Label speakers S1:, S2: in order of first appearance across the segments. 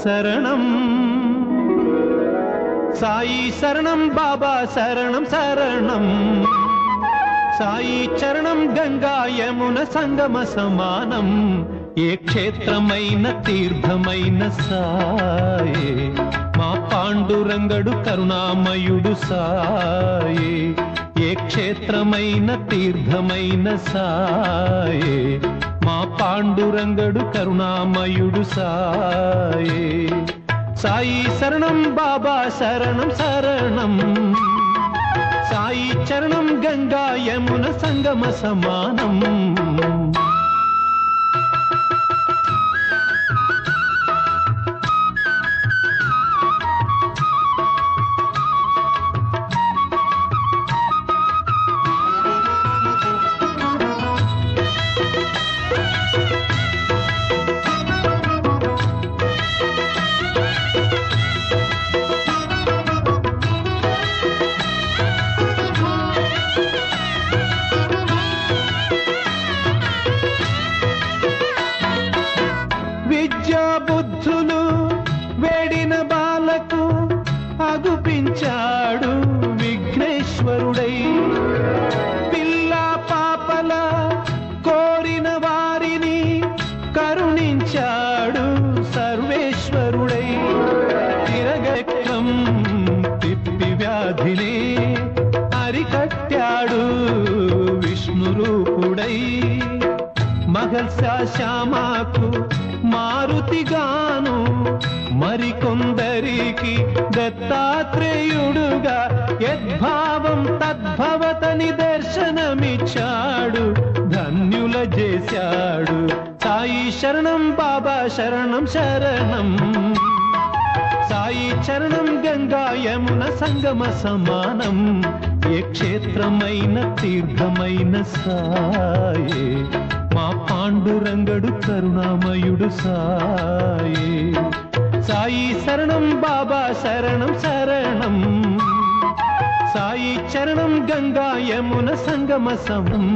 S1: శరణం సాయి శరణం బాబా శరణం శరణం సాయి చరణం గంగా యమున సంగమ సమానం ఏ క్షేత్రమైన తీర్థమైన సాయే మా పాండురంగడు కరుణామయుడు సాయే ఏ క్షేత్రమైన తీర్థమైన సాయే మా పాండురంగడు కరుణామయుడు సాయే సాయి శరణం బాబా శరణం శరణం సాయి చరణం గంగా యమున సంగమ సమానం బుద్ధులు వేడిన బాలకు అగుపించాడు విఘ్నేశ్వరుడై పిల్ల పాపల కోరిన వారిని కరుణించాడు సర్వేశ్వరుడై తిరగం తిప్పి వ్యాధిని అరికట్టాడు విష్ణు రూపుడై మహర్షి శ్యామకు మారుతిగాను మరికొందరికి దత్తాత్రేయుడుగా యద్భావం తద్భవతని దర్శనమిచ్చాడు ధన్యుల చేశాడు సాయి శరణం బాబా శరణం శరణం సాయి చరణం గంగా యమున సంగమ సమానం ఏ క్షేత్రమైన తీర్థమైన సాయే మా పాండురంగడు కరుణామయుడు సాయే సాయి శరణం బాబా శరణం శరణం సాయి చరణం గంగా యమున సంగమ సమం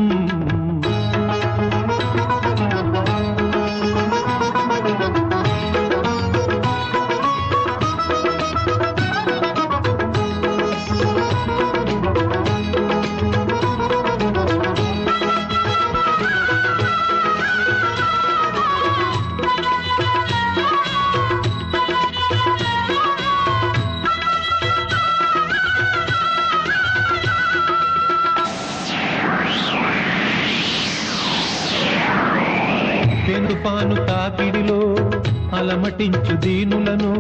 S1: తుఫాను తాకిడిలో అలమటించు దీనులను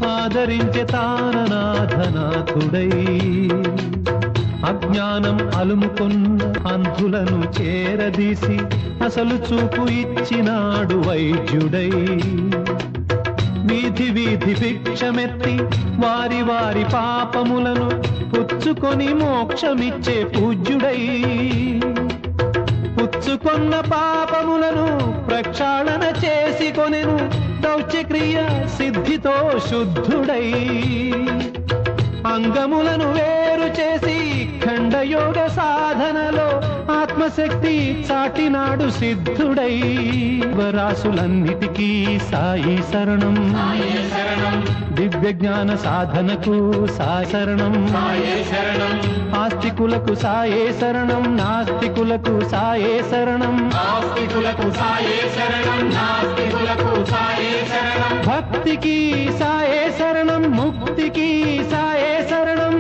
S1: ఆదరించే తాననాథనాథుడై అజ్ఞానం అలుముకున్న అంధులను చేరదీసి అసలు చూపు ఇచ్చినాడు వైద్యుడై వీధి వీధి భిక్షమెత్తి వారి వారి పాపములను పుచ్చుకొని మోక్షమిచ్చే పూజ్యుడై పుచ్చుకొన్న పాపములను ప్రక్షాళన చేసి కొనెను దౌత్యక్రియ సిద్ధితో శుద్ధుడై అంగములను వేరు చేసి ఖండయోగ సాధనలో ఆత్మశక్తి చాటినాడు సిద్ధుడై వరాసులన్నిటికీ సాయి శరణం దివ్య జ్ఞాన సాధనకు సాయి శరణం ఆస్తికులకు సాయే శరణం నాస్తికులకు సాయే శరణం భక్తికి సాయే శరణం ముక్తికి సాయే శరణం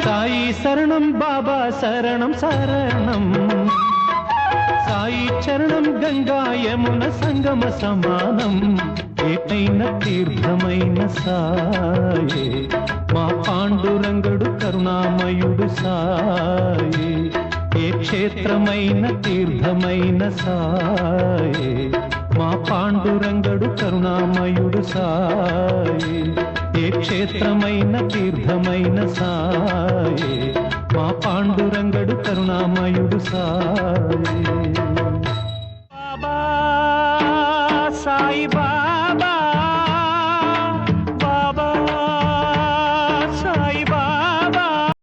S1: సాయి శరణం బాబా శరణం శరణం సాయి చరణం గంగా యమున సంగమ సమానం ఏకైన తీర్థమైన సాయే మా పాండురంగడు కరుణామయుడు సాయే ఏ క్షేత్రమైన తీర్థమైన సాయే మా పాండురంగడు కరుణామయుడు సాయే ఏ క్షేత్రమైన తీర్థమైన సాయే మా పాండురంగడు కరుణామయుడు సాయే బాబా సాయి బాబా